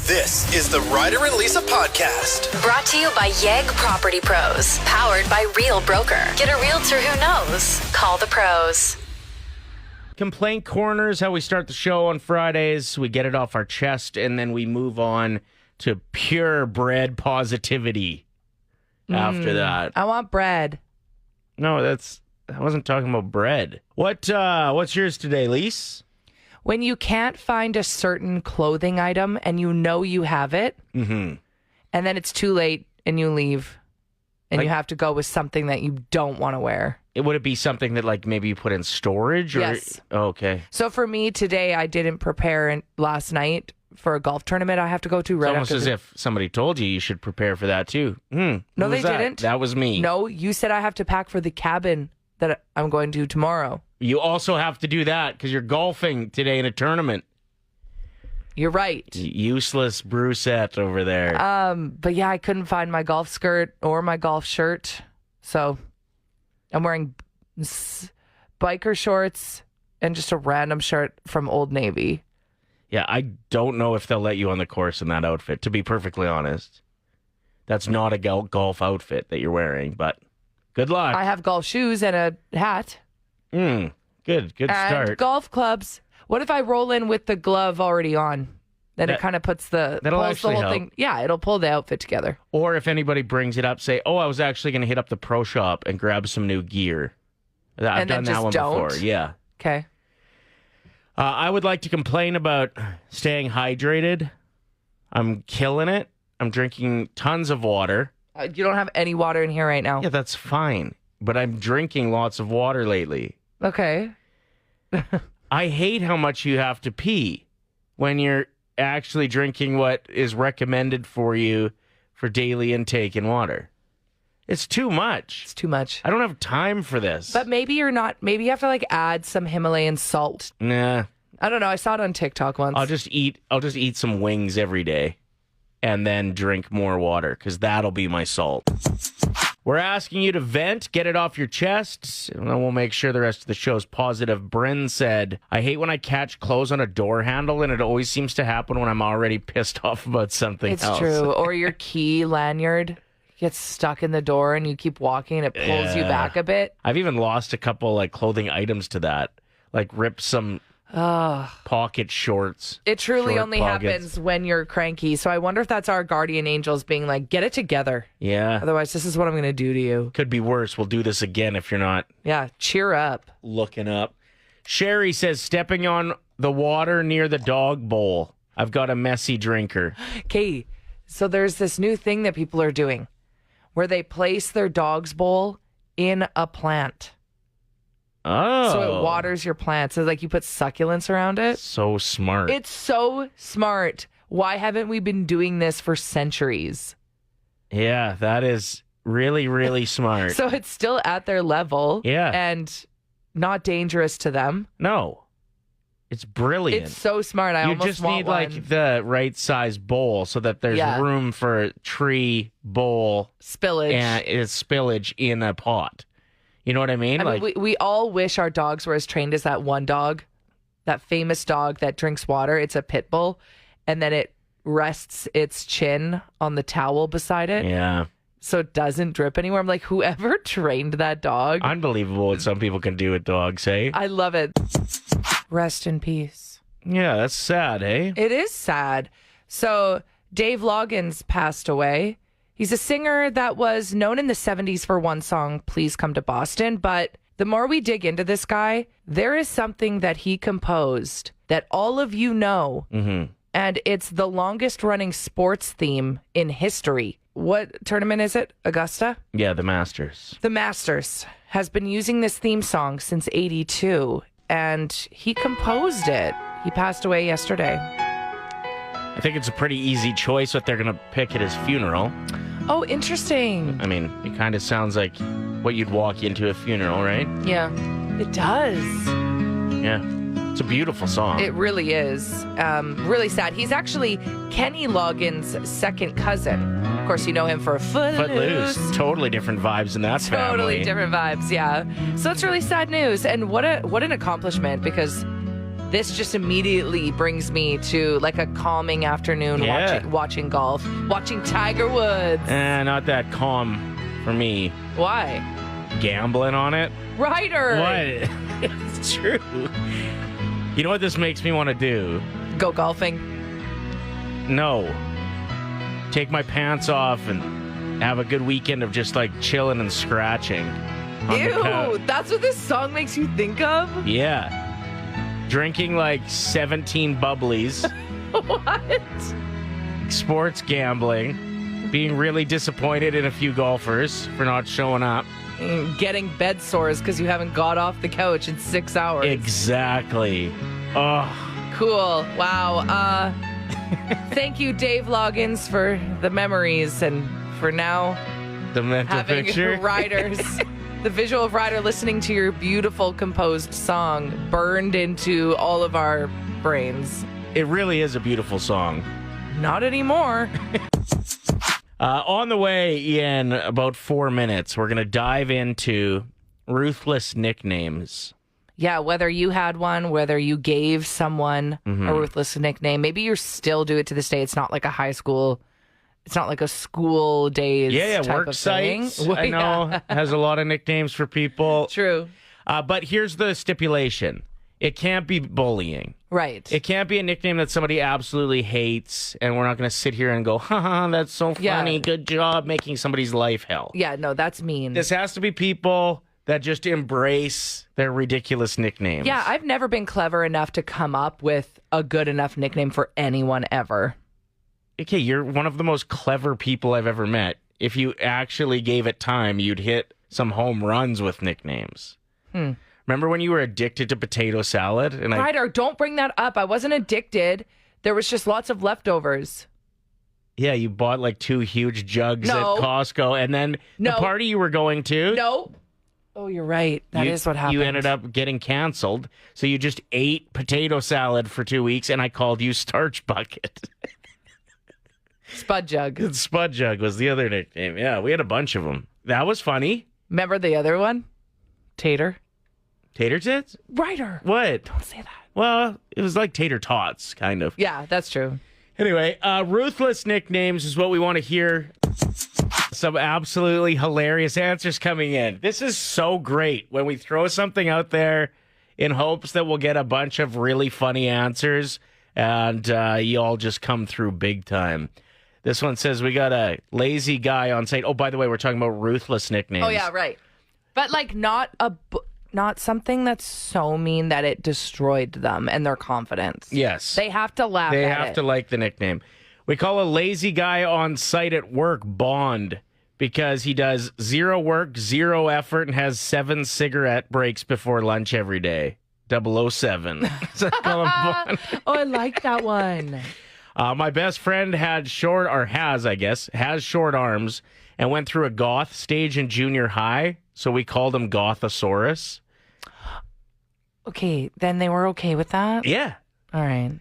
This is the Ryder and Lisa podcast. Brought to you by Yegg Property Pros. Powered by Real Broker. Get a realtor who knows. Call the pros. Complaint Corner is how we start the show on Fridays. We get it off our chest, and then we move on to purebred positivity after that. I want bread. No, I wasn't talking about bread. What's yours today, Lise? When you can't find a certain clothing item and you know you have it, and then it's too late and you leave, and you have to go with something that you don't want to wear. Would it be something that like maybe you put in storage? Or... Yes. Oh, okay. So for me today, I didn't prepare last night for a golf tournament I have to go to right It's almost after as if somebody told you should prepare for that too. No, Who they was that? didn't. That was me. No, you said I have to pack for the cabin that I'm going to tomorrow. You also have to do that because you're golfing today in a tournament. You're right. Useless Brusette over there. But yeah, I couldn't find my golf skirt or my golf shirt. So I'm wearing biker shorts and just a random shirt from Old Navy. Yeah, I don't know if they'll let you on the course in that outfit, to be perfectly honest. That's not a golf outfit that you're wearing, but good luck. I have golf shoes and a hat. Good And start. golf clubs. What if I roll in with the glove already on? Then it kind of pulls the actually whole help. thing. Yeah, it'll pull the outfit together. Or if anybody brings it up, say, I was actually going to hit up the pro shop and grab some new gear. I've And then done that just one don't? before. Yeah. Okay. I would like to complain about staying hydrated. I'm killing it. I'm drinking tons of water. You don't have any water in here right now. Yeah, that's fine. But I'm drinking lots of water lately. Okay. I hate how much you have to pee when you're actually drinking what is recommended for you for daily intake in water. It's too much. It's too much. I don't have time for this. But maybe you're not. Maybe you have to add some Himalayan salt. Nah. I don't know. I saw it on TikTok once. I'll just eat some wings every day and then drink more water because that'll be my salt. We're asking you to vent, get it off your chest, and then we'll make sure the rest of the show's positive. Bryn said, I hate when I catch clothes on a door handle, and it always seems to happen when I'm already pissed off about something else. It's true. Or your key lanyard gets stuck in the door and you keep walking and it pulls you back a bit. I've even lost a couple clothing items to that, ripped some pocket shorts. It truly short only pockets. happens when you're cranky. So I wonder if that's our guardian angels being like, get it together. Yeah. Otherwise, this is what I'm going to do to you. Could be worse. We'll do this again if you're not Yeah, cheer up. looking up. Sherry says, stepping on the water near the dog bowl. I've got a messy drinker. Okay, so there's this new thing that people are doing where they place their dog's bowl in a plant. Oh. So it waters your plants. So you put succulents around it. So smart. It's so smart. Why haven't we been doing this for centuries? Yeah, that is really, really smart. So it's still at their level. Yeah. And not dangerous to them. No. It's brilliant. It's so smart. I you almost just want need one. the right size bowl so that there's Yeah. room for tree, bowl, Spillage. and it's spillage in a pot. You know what I mean? I mean, we all wish our dogs were as trained as that one dog, that famous dog that drinks water. It's a pit bull, and then it rests its chin on the towel beside it yeah. so it doesn't drip anywhere. I'm like, whoever trained that dog. Unbelievable what some people can do with dogs, hey? I love it. Rest in peace. Yeah, that's sad, hey? It is sad. So Dave Loggins passed away. He's a singer that was known in the 70s for one song, Please Come to Boston. But the more we dig into this guy, there is something that he composed that all of you know. Mm-hmm. And it's the longest running sports theme in history. What tournament is it? Augusta? Yeah, the Masters. The Masters has been using this theme song since 82. And he composed it. He passed away yesterday. I think it's a pretty easy choice what they're going to pick at his funeral. Oh, interesting. I mean, it kind of sounds like what you'd walk into a funeral, right? Yeah, it does. Yeah. It's a beautiful song. It really is. Really sad. He's actually Kenny Loggins' second cousin. Of course, you know him for Footloose. Footloose. Totally different vibes in that family. Totally different vibes, yeah. So it's really sad news. And what an accomplishment, because this just immediately brings me to like a calming afternoon watching golf, watching Tiger Woods. Not that calm for me. Why? Gambling on it. Ryder. What? It's true. You know what this makes me want to do? Go golfing. No. Take my pants off and have a good weekend of just like chilling and scratching. Ew, that's what this song makes you think of? Yeah. Drinking like 17 bubblies. What? Sports gambling. Being really disappointed in a few golfers for not showing up. Getting bed sores because you haven't got off the couch in 6 hours. Exactly. Oh. Cool. Wow. Thank you, Dave Loggins, for the memories and for now The mental having picture. Riders. The visual of Ryder listening to your beautiful composed song burned into all of our brains. It really is a beautiful song. Not anymore. On the way in about 4 minutes, we're going to dive into ruthless nicknames. Yeah, whether you had one, whether you gave someone a ruthless nickname, maybe you still do it to this day. It's not like a high school, it's not like a school days type work of thing. sites, I know, has a lot of nicknames for people. True. But here's the stipulation. It can't be bullying. Right. It can't be a nickname that somebody absolutely hates, and we're not going to sit here and go, haha, that's so funny, Yeah. good job making somebody's life hell. Yeah, no, that's mean. This has to be people that just embrace their ridiculous nicknames. Yeah, I've never been clever enough to come up with a good enough nickname for anyone ever. Okay, you're one of the most clever people I've ever met. If you actually gave it time, you'd hit some home runs with nicknames. Remember when you were addicted to potato salad? And Ryder, don't bring that up. I wasn't addicted. There was just lots of leftovers. Yeah, you bought like 2 huge jugs No. at Costco, and then the No. party you were going to... No. Oh, you're right. That is what happened. You ended up getting canceled, so you just ate potato salad for 2 weeks, and I called you Starch Bucket. Spud Jug. Spud Jug was the other nickname. Yeah, we had a bunch of them. That was funny. Remember the other one? Tater. Tater tits? Ryder. What? Don't say that. Well, it was like tater tots, kind of. Yeah, that's true. Anyway, ruthless nicknames is what we want to hear. Some absolutely hilarious answers coming in. This is so great when we throw something out there in hopes that we'll get a bunch of really funny answers, and you all just come through big time. This one says we got a lazy guy on site. Oh, by the way, we're talking about ruthless nicknames. Oh, yeah, right. But like not something that's so mean that it destroyed them and their confidence. Yes. They have to laugh They at have it. to like the nickname. We call a lazy guy on site at work Bond because he does 0 work, 0 effort, and has 7 cigarette breaks before lunch every day. 007. So I call him Bond. Oh, I like that one. My best friend has short arms and went through a goth stage in junior high, so we called him Gothosaurus. Okay, then they were okay with that? Yeah. All right.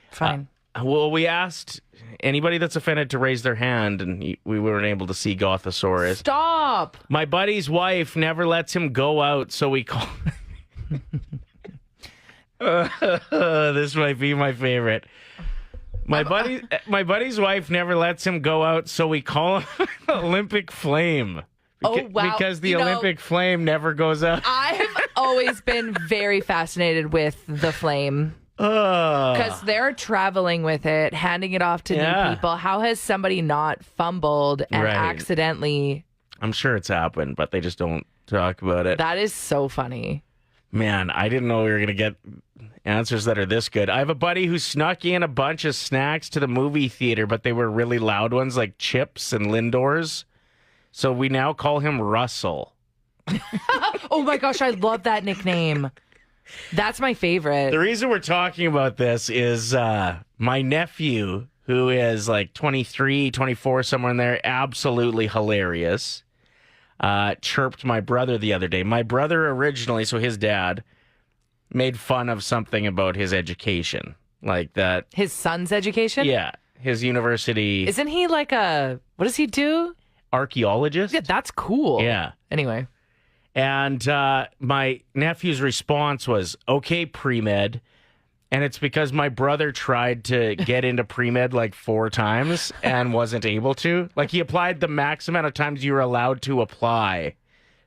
Fine. Well, we asked anybody that's offended to raise their hand, and we weren't able to see Gothosaurus. Stop. My buddy's wife never lets him go out, so we call... This might be my favorite. My buddy's wife never lets him go out, so we call him Olympic Flame. Oh, wow. Because the Olympic Flame never goes out. I've always been very fascinated with the flame because they're traveling with it, handing it off to new people. How has somebody not fumbled and accidentally? I'm sure it's happened, but they just don't talk about it. That is so funny. Man, I didn't know we were going to get answers that are this good. I have a buddy who snuck in a bunch of snacks to the movie theater, but they were really loud ones like chips and Lindors. So we now call him Russell. Oh my gosh, I love that nickname. That's my favorite. The reason we're talking about this is my nephew, who is like 23, 24, somewhere in there, absolutely hilarious, chirped my brother the other day. My brother originally, so his dad, made fun of something about his education. Like that. His son's education? Yeah. His university. Isn't he like what does he do? Archaeologist? Yeah, that's cool. Yeah. Anyway. And my nephew's response was, okay, pre-med, And it's because my brother tried to get into pre-med like 4 times and wasn't able to. Like, he applied the max amount of times you were allowed to apply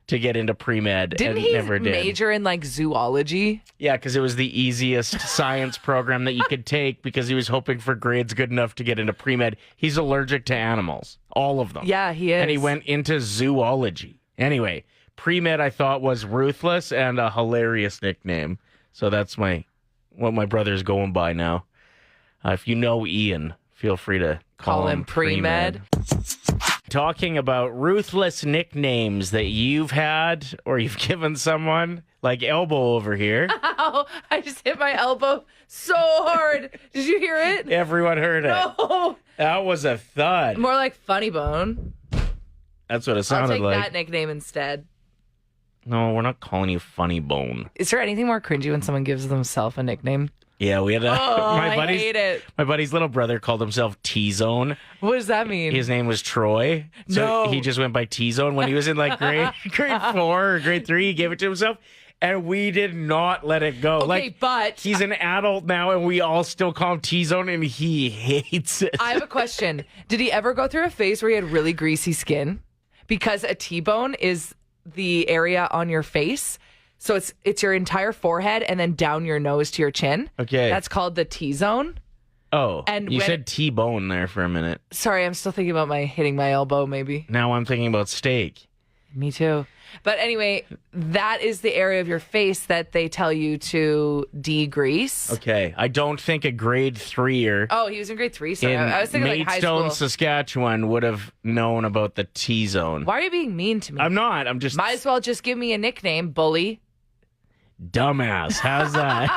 to get into pre-med Didn't and he never did. major in like zoology? Yeah, because it was the easiest science program that you could take because he was hoping for grades good enough to get into pre-med. He's allergic to animals, all of them. Yeah, he is. And he went into zoology. Anyway, pre-med I thought was Ruthless and a hilarious nickname. So that's what my brother's going by now. If you know Ian, feel free to call him pre-med. Talking about ruthless nicknames that you've had or you've given someone, like Elbow over here. Ow, I just hit my elbow so hard. Did you hear it? Everyone heard it. No. That was a thud. More like Funny Bone. That's what it I'll sounded take like. that nickname instead. No, we're not calling you Funny Bone. Is there anything more cringy when someone gives themselves a nickname? Yeah, we had I hate it. My buddy's little brother called himself T-Zone. What does that mean? His name was Troy. So No. he just went by T-Zone. When he was in like grade 4 or grade 3, he gave it to himself. And we did not let it go. Okay, but he's an adult now and we all still call him T-Zone and he hates it. I have a question. Did he ever go through a phase where he had really greasy skin? Because a T-bone is the area on your face. So it's your entire forehead and then down your nose to your chin. Okay. That's called the T-zone. Oh, And you when- said T-bone there for a minute. Sorry, I'm still thinking about hitting my elbow maybe. Now I'm thinking about steak. Me too. But anyway, that is the area of your face that they tell you to degrease. Okay. I don't think a grade 3-er Oh, he was in grade 3. Sorry, in I was thinking like high Maidstone, school. Saskatchewan would have known about the T-zone. Why are you being mean to me? I'm not. I'm just Might as well just give me a nickname, bully. dumbass. How's that?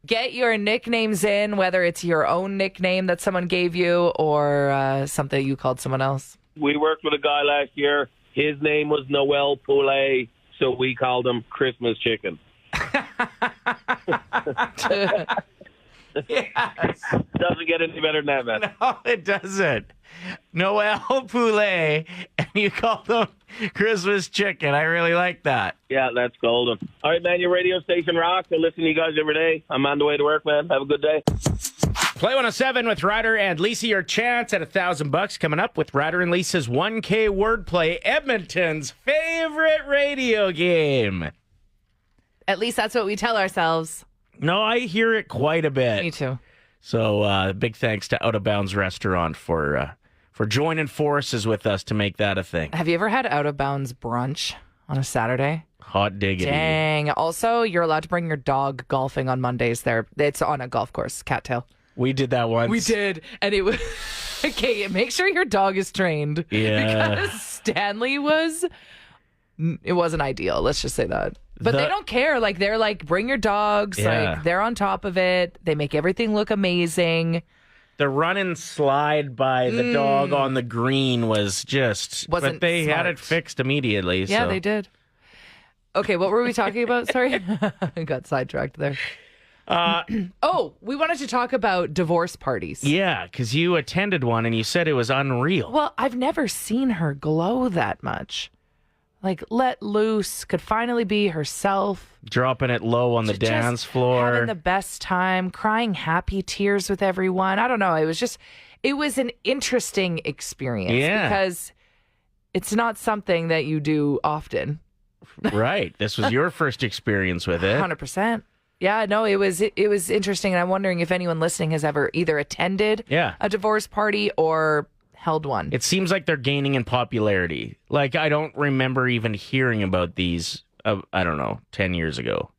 Get your nicknames in, whether it's your own nickname that someone gave you or something you called someone else. We worked with a guy last year. His name was Noel Poulet, so we called him Christmas Chicken. Yes. Doesn't get any better than that, man. No, it doesn't. Noel Poulet, and you call them Christmas chicken. I really like that. Yeah, that's golden. All right, man, your radio station rocks. I listen to you guys every day. I'm on the way to work, man. Have a good day. Play 107 with Ryder and Lisa. Your chance at $1,000 coming up with Ryder and Lisa's 1K wordplay, Edmonton's favorite radio game. At least that's what we tell ourselves. No, I hear it quite a bit. Me too. So big thanks to Out of Bounds Restaurant for joining forces with us to make that a thing. Have you ever had Out of Bounds brunch on a Saturday? Hot diggity. Dang. Also, you're allowed to bring your dog golfing on Mondays there. It's on a golf course, cattail. We did that once. We did. And it was... Okay, make sure your dog is trained. Yeah. Because Stanley was... It wasn't ideal. Let's just say that. But they don't care. Like, they're like, bring your dogs. Yeah. Like, they're on top of it. They make everything look amazing. The run and slide by the dog on the green was just... Wasn't but they had smart. it fixed immediately. Yeah, so. they did. Okay, what were we talking about? Sorry. I got sidetracked there. Oh, we wanted to talk about divorce parties. Yeah, because you attended one and you said it was unreal. Well, I've never seen her glow that much. Like, let loose, could finally be herself. Dropping it low on the Just dance floor. Having the best time, crying happy tears with everyone. I don't know. It was an interesting experience. Yeah. Because it's not something that you do often. Right. This was your first experience with it. 100%. Yeah, no, it was interesting. And I'm wondering if anyone listening has ever either attended Yeah. a divorce party or held one. It seems like they're gaining in popularity. Like, I don't remember even hearing about these, I don't know, 10 years ago.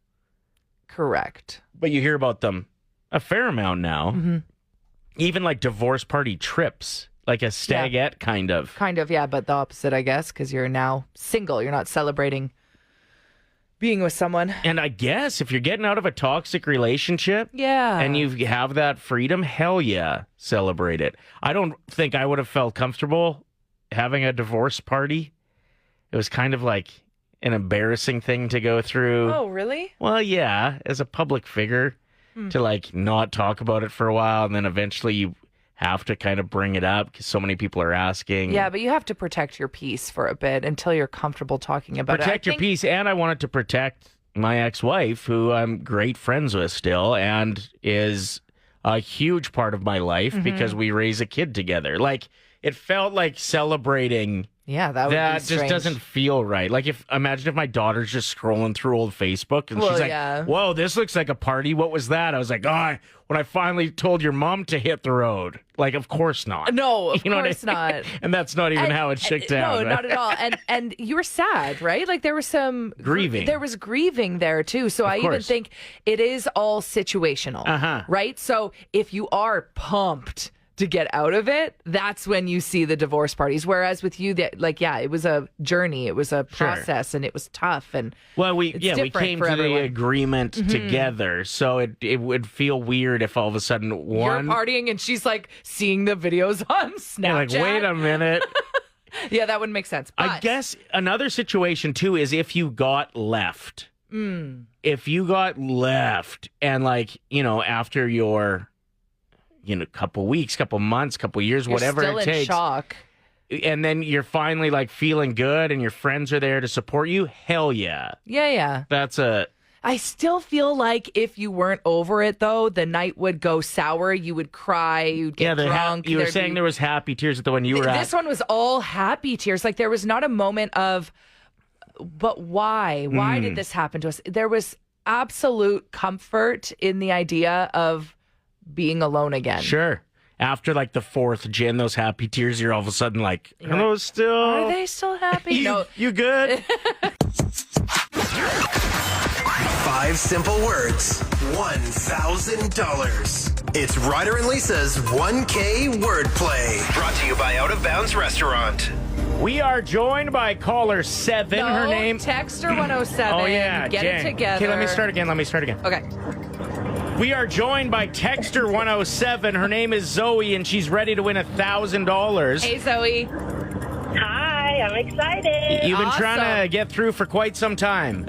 Correct. But you hear about them a fair amount now. Mm-hmm. Even like divorce party trips, like a stagette kind of. Kind of, yeah, but the opposite, I guess, because you're now single. You're not celebrating being with someone. And I guess if you're getting out of a toxic relationship Yeah. and you have that freedom, hell yeah, celebrate it. I don't think I would have felt comfortable having a divorce party. It was kind of like an embarrassing thing to go through. Oh, really? Well, yeah, as a public figure, to like not talk about it for a while, and then eventually you have to kind of bring it up because so many people are asking. Yeah, but you have to protect your peace for a bit until you're comfortable talking about it. Protect your peace, and I wanted to protect my ex-wife, who I'm great friends with still, and is a huge part of my life because we raise a kid together. Like, it felt like celebrating. Yeah, that would be That just strange. doesn't feel right. Like, imagine if my daughter's just scrolling through old Facebook and she's like, yeah. whoa, this looks like a party. What was that? I was like, when I finally told your mom to hit the road. Like, of course not. No, of You know what I course mean? not. And that's not even how it shook down. No, not at all. And you were sad, right? Like there was some Grieving. There was grieving there too. So I even course. think it is all situational, right? So if you are pumped to get out of it, that's when you see the divorce parties. Whereas with you, that it was a journey, it was a process, and it was tough. And Well, we different came for to everyone. the agreement together, so it would feel weird if all of a sudden you're partying and she's like seeing the videos on Snapchat. you're like, wait a minute. Yeah, that wouldn't make sense. But I guess another situation too is if you got left. If you got left, and after your couple weeks, couple months, couple years, you're whatever still it in takes. shock. And then you're finally feeling good and your friends are there to support you. Hell yeah. Yeah. I still feel like if you weren't over it, though, the night would go sour. You would cry. You'd get drunk. You were there'd saying be- there was happy tears at the one you were at. This one was all happy tears. Like there was not a moment of, but why? Why did this happen to us? There was absolute comfort in the idea of being alone again. Sure. After the fourth gin, those happy tears, you're all of a sudden like, hello, still. Are they still happy? No. You good? 5 simple words, $1,000. It's Ryder and Lisa's 1K wordplay. Brought to you by Out of Bounds Restaurant. We are joined by caller 7. No, Her name. Texter 107. Oh, yeah. Get Jen. it together. Okay, let me start again. Okay. We are joined by Texter 107. Her name is Zoe, and she's ready to win $1,000. Hey, Zoe. Hi, I'm excited. You've been Awesome. trying to get through for quite some time.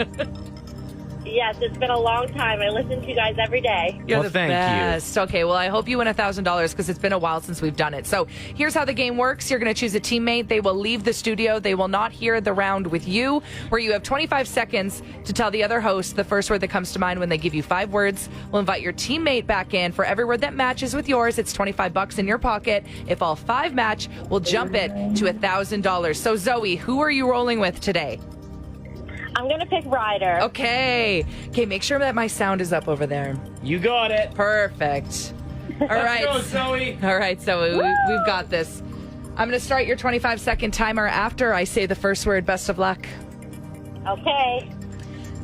Yes, it's been a long time. I listen to you guys every day. You're Well, the thank you. best. Okay, well, I hope you win $1,000 because it's been a while since we've done it. So here's how the game works. You're going to choose a teammate. They will leave the studio. They will not hear the round with you, where you have 25 seconds to tell the other host the first word that comes to mind when they give you 5 words. We'll invite your teammate back in. For every word that matches with yours, it's $25 in your pocket. If all 5 match, we'll jump it to $1,000. So, Zoe, who are you rolling with today? I'm going to pick Ryder. Okay, make sure that my sound is up over there. You got it. Perfect. All right. Let's go, Zoe. All right, so we've got this. I'm going to start your 25-second timer after I say the first word. Best of luck. Okay.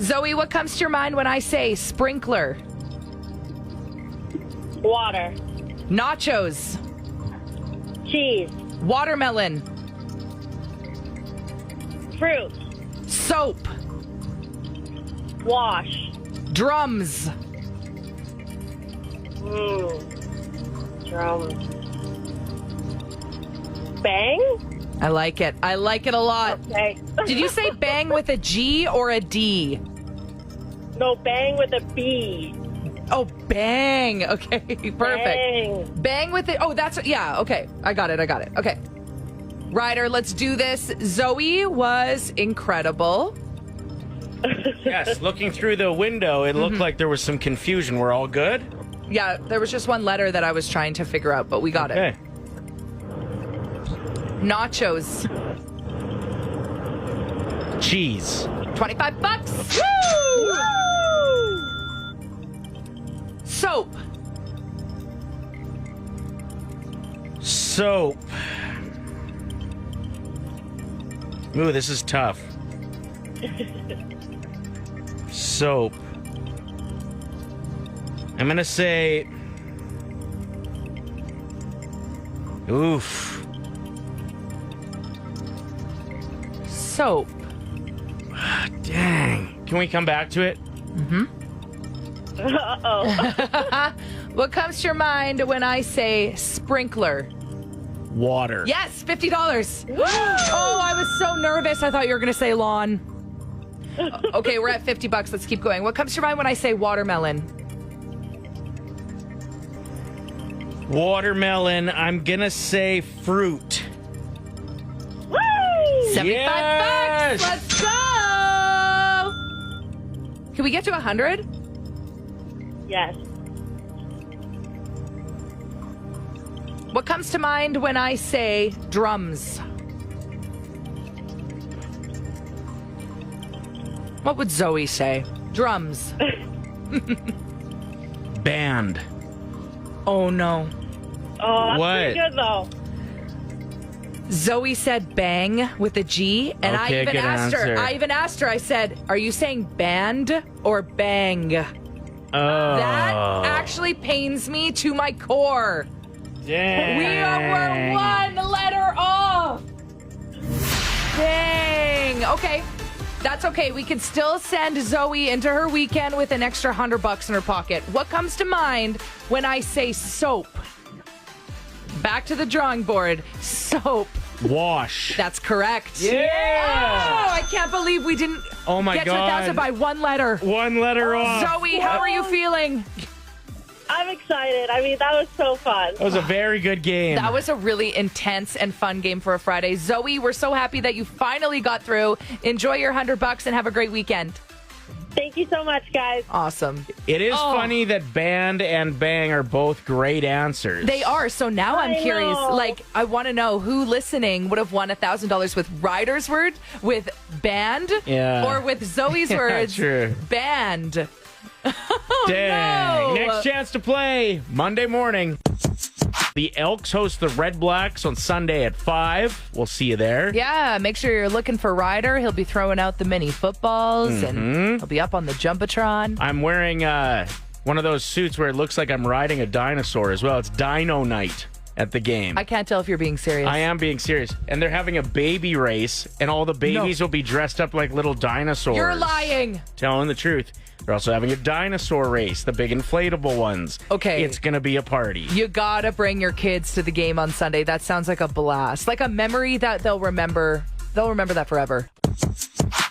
Zoe, what comes to your mind when I say sprinkler? Water. Nachos. Cheese. Watermelon. Fruit. Soap. Wash. Drums. Drums. Bang? I like it. I like it a lot. Okay. Did you say bang with a G or a D? No, bang with a B. Oh, bang. Okay, perfect. Bang. Bang with it. Oh, that's, yeah, okay. I got it. Okay. Ryder, let's do this. Zoe was incredible. Yes, looking through the window, it looked like there was some confusion. We're all good? Yeah, there was just one letter that I was trying to figure out, but we got it. Okay. Nachos. Cheese. $25. Woo! Soap. Soap. Ooh, this is tough. Soap. I'm gonna say... Oof. Soap. Dang. Can we come back to it? Uh-oh. What comes to your mind when I say sprinkler? Water. Yes, $50. Oh, I was so nervous. I thought you were going to say lawn. Okay, we're at $50. Let's keep going. What comes to your mind when I say watermelon? Watermelon. I'm gonna say fruit. Woo! $75. Yes! Let's go. we get to 100? Yes. What comes to mind when I say drums? What would Zoe say? Drums. Band. Oh, no. Oh, that's What? pretty good, though. Zoe said bang with a G, and Okay, good answer. I even asked her, I said, are you saying band or bang? Oh. That actually pains me to my core. Dang. We're one letter off. Dang. Okay. That's okay. We can still send Zoe into her weekend with an extra $100 in her pocket. What comes to mind when I say soap? Back to the drawing board. Soap. Wash. That's correct. Yeah. Oh, I can't believe we didn't Oh my get to God. 1,000 by one letter. One letter off. Zoe, how are you feeling? I'm excited. I mean, that was so fun. That was a very good game. That was a really intense and fun game for a Friday. Zoe, we're so happy that you finally got through. Enjoy your $100 and have a great weekend. Thank you so much, guys. Awesome. It is Oh. funny that band and bang are both great answers. They are. So now I'm I curious. know. Like, I want to know who listening would have won $1,000 with Ryder's word, with band, Yeah. or with Zoe's Yeah, words, true. band. Dang. no. Next chance to play Monday morning. The Elks host the Red Blacks on Sunday at 5. We'll see you there. Yeah, make sure you're looking for Ryder. He'll be throwing out the mini footballs and he'll be up on the Jumbotron. I'm wearing one of those suits where it looks like I'm riding a dinosaur as well. It's Dino Night at the game. I can't tell if you're being serious. I am being serious. And they're having a baby race, and all the babies will be dressed up like little dinosaurs. You're lying. Telling the truth. They're also having a dinosaur race, the big inflatable ones. Okay. It's going to be a party. You gotta bring your kids to the game on Sunday. That sounds like a blast. Like a memory that they'll remember. They'll remember that forever.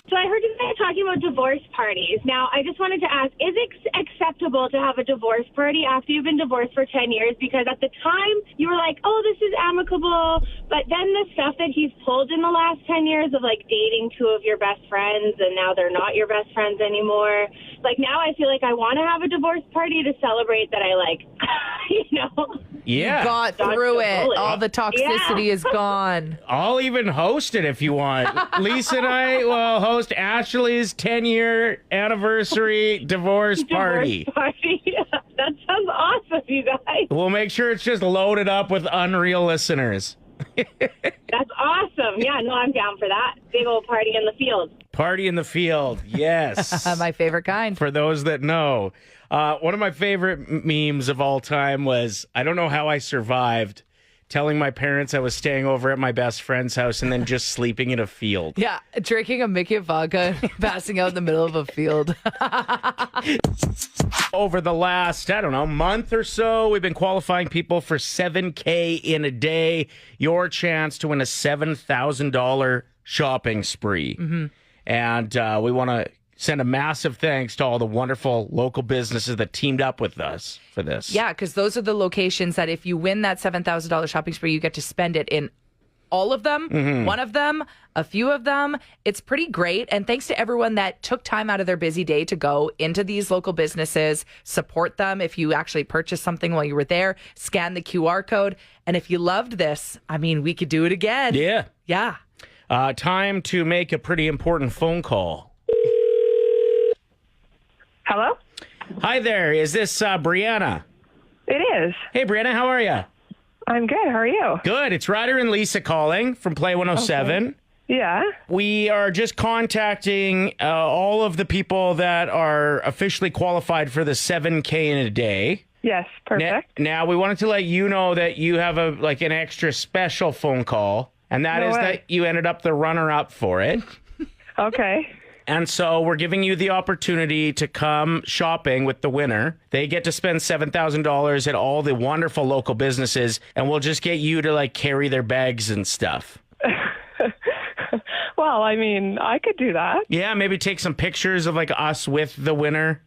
So I heard you guys talking about divorce parties. Now, I just wanted to ask, is it acceptable to have a divorce party after you've been divorced for 10 years? Because at the time, you were like, oh, this is amicable. But then the stuff that he's pulled in the last 10 years of, like, dating two of your best friends, and now they're not your best friends anymore. Like, now I feel like I want to have a divorce party to celebrate that I, like, you know. Yeah. Got Dodged through the it. bullet. All the toxicity Yeah. is gone. I'll even host it if you want. Lisa and I will host Ashley's 10-year anniversary divorce party. Divorce party. That sounds awesome, you guys. We'll make sure it's just loaded up with unreal listeners. That's awesome. Yeah, no, I'm down for that. Big old party in the field. Party in the field. Yes. My favorite kind. For those that know. One of my favorite memes of all time was, I don't know how I survived telling my parents I was staying over at my best friend's house and then just sleeping in a field. Yeah, drinking a Mickey vodka, passing out in the middle of a field. Over the last, I don't know, month or so, we've been qualifying people for $7,000 in a day. Your chance to win a $7,000 shopping spree. Mm-hmm. And we want to send a massive thanks to all the wonderful local businesses that teamed up with us for this. Yeah, because those are the locations that if you win that $7,000 shopping spree, you get to spend it in all of them, one of them, a few of them. It's pretty great. And thanks to everyone that took time out of their busy day to go into these local businesses, support them. If you actually purchased something while you were there, scan the QR code. And if you loved this, I mean, we could do it again. Yeah. Yeah. Time to make a pretty important phone call. Hello? Hi there. Is this Brianna? It is. Hey, Brianna, how are you? I'm good. How are you? Good. It's Ryder and Lisa calling from Play 107. Yeah. We are just contacting all of the people that are officially qualified for the $7,000 in a day. Yes. Perfect. Now, we wanted to let you know that you have an extra special phone call, and that No is way. that you ended up the runner-up for it. Okay. And so we're giving you the opportunity to come shopping with the winner. They get to spend $7,000 at all the wonderful local businesses, and we'll just get you to carry their bags and stuff. Well, I mean, I could do that. Yeah, maybe take some pictures of us with the winner.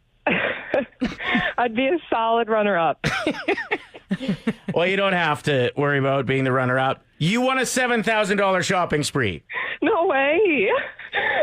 I'd be a solid runner-up. Well, you don't have to worry about being the runner-up. You won a $7,000 shopping spree. No way.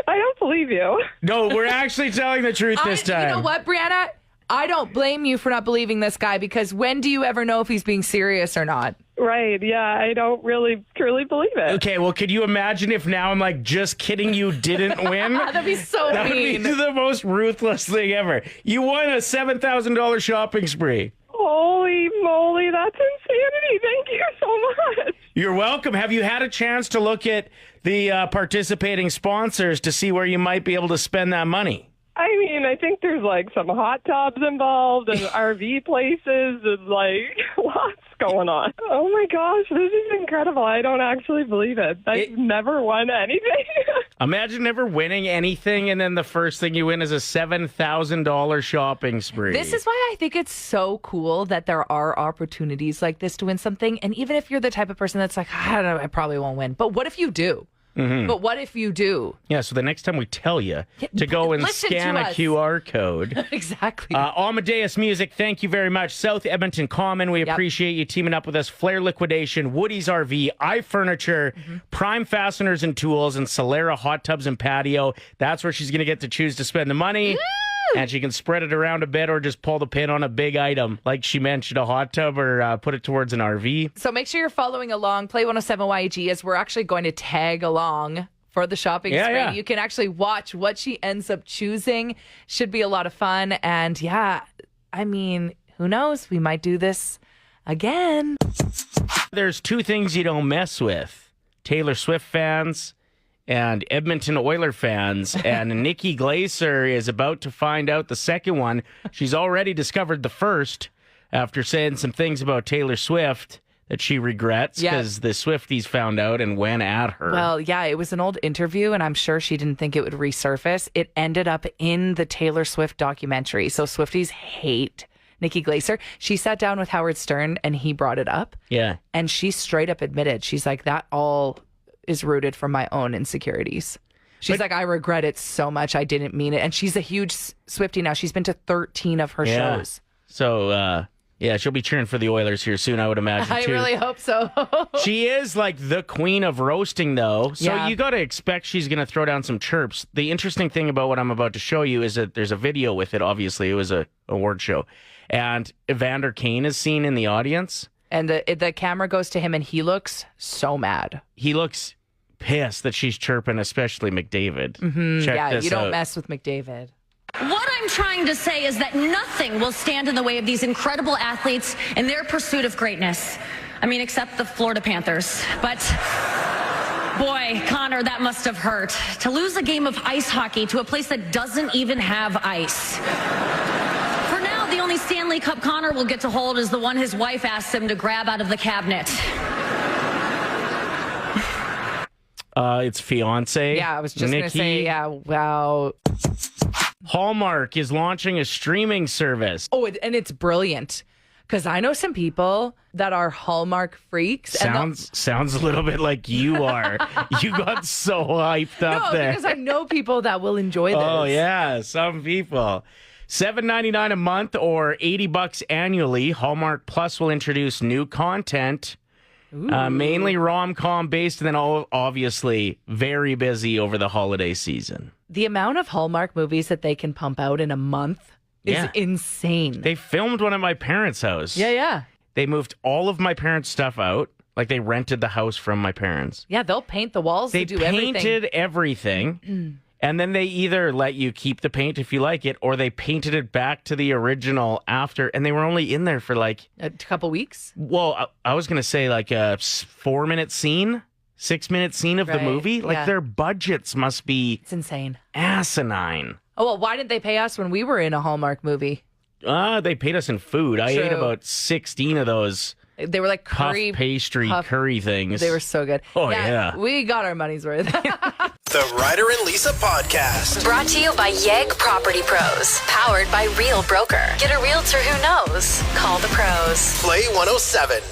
I don't believe you. No, we're actually telling the truth this time. You know what, Brianna? I don't blame you for not believing this guy, because when do you ever know if he's being serious or not? Right, yeah, I don't really truly believe it. Okay, well, could you imagine if now I'm like, just kidding, you didn't win? That'd be so That mean. would be the most ruthless thing ever. You won a $7,000 shopping spree. Holy moly, that's insanity. Thank you so much. You're welcome. Have you had a chance to look at the participating sponsors to see where you might be able to spend that money? I mean, I think there's like some hot tubs involved and RV places and like lots going on. Oh my gosh, this is incredible. I don't actually believe it. I've never won anything. Imagine never winning anything and then the first thing you win is a $7,000 shopping spree. This is why I think it's so cool that there are opportunities like this to win something. And even if you're the type of person that's like, I don't know, I probably won't win. But what if you do? Mm-hmm. But what if you do? Yeah, so the next time we tell you to go and scan a QR code. Exactly. Amadeus Music, thank you very much. South Edmonton Common, we appreciate you teaming up with us. Flair Liquidation, Woody's RV, iFurniture, Prime Fasteners and Tools, and Solera Hot Tubs and Patio. That's where she's going to get to choose to spend the money. And she can spread it around a bit or just pull the pin on a big item, like she mentioned, a hot tub, or put it towards an RV. So make sure you're following along. Play 107 YG, as we're actually going to tag along for the shopping spree. Yeah. You can actually watch what she ends up choosing. Should be a lot of fun. And yeah, I mean, who knows? We might do this again. There's two things you don't mess with: Taylor Swift fans and Edmonton Oiler fans. And Nikki Glaser is about to find out the second one. She's already discovered the first after saying some things about Taylor Swift that she regrets because the Swifties found out and went at her. Well, yeah, it was an old interview, and I'm sure she didn't think it would resurface. It ended up in the Taylor Swift documentary. So Swifties hate Nikki Glaser. She sat down with Howard Stern, and he brought it up. Yeah. And she straight up admitted, she's like, that all is rooted from my own insecurities. She's like, I regret it so much. I didn't mean it. And she's a huge Swiftie now. She's been to 13 of her shows. So, yeah, she'll be cheering for the Oilers here soon, I would imagine, I too. really hope so. She is like the queen of roasting, though. So you got to expect she's going to throw down some chirps. The interesting thing about what I'm about to show you is that there's a video with it. Obviously, it was a award show. And Evander Kane is seen in the audience. And the camera goes to him, and he looks so mad. He looks pissed that she's chirping, especially McDavid. Yeah, this you don't out. mess with McDavid. What I'm trying to say is that nothing will stand in the way of these incredible athletes in their pursuit of greatness. I mean, except the Florida Panthers. But boy, Connor, that must have hurt. To lose a game of ice hockey to a place that doesn't even have ice. For now, the only Stanley Cup Connor will get to hold is the one his wife asked him to grab out of the cabinet. It's fiance. Yeah, I was just going to say, yeah, wow. Hallmark is launching a streaming service. Oh, and it's brilliant. Because I know some people that are Hallmark freaks. Sounds a little bit like you are. You got so hyped up there. No, because I know people that will enjoy this. Oh, yeah, some people. $7.99 a month or $80 annually. Hallmark Plus will introduce new content. Mainly rom-com based, and then obviously very busy over the holiday season. The amount of Hallmark movies that they can pump out in a month is insane. They filmed one at my parents' house. Yeah. They moved all of my parents' stuff out. Like, they rented the house from my parents. Yeah, they'll paint the walls. They do painted everything. And then they either let you keep the paint if you like it, or they painted it back to the original after. And they were only in there for like a couple weeks. Well, I was going to say like a 4-minute scene, 6-minute scene of the movie. Like their budgets must be it's insane, asinine. Oh, well, why didn't they pay us when we were in a Hallmark movie? They paid us in food. I ate about 16 of those. They were like curry, curry things. They were so good. Oh, yeah. We got our money's worth. The Ryder and Lisa Podcast. Brought to you by Yegg Property Pros. Powered by Real Broker. Get a realtor who knows. Call the pros. Play 107.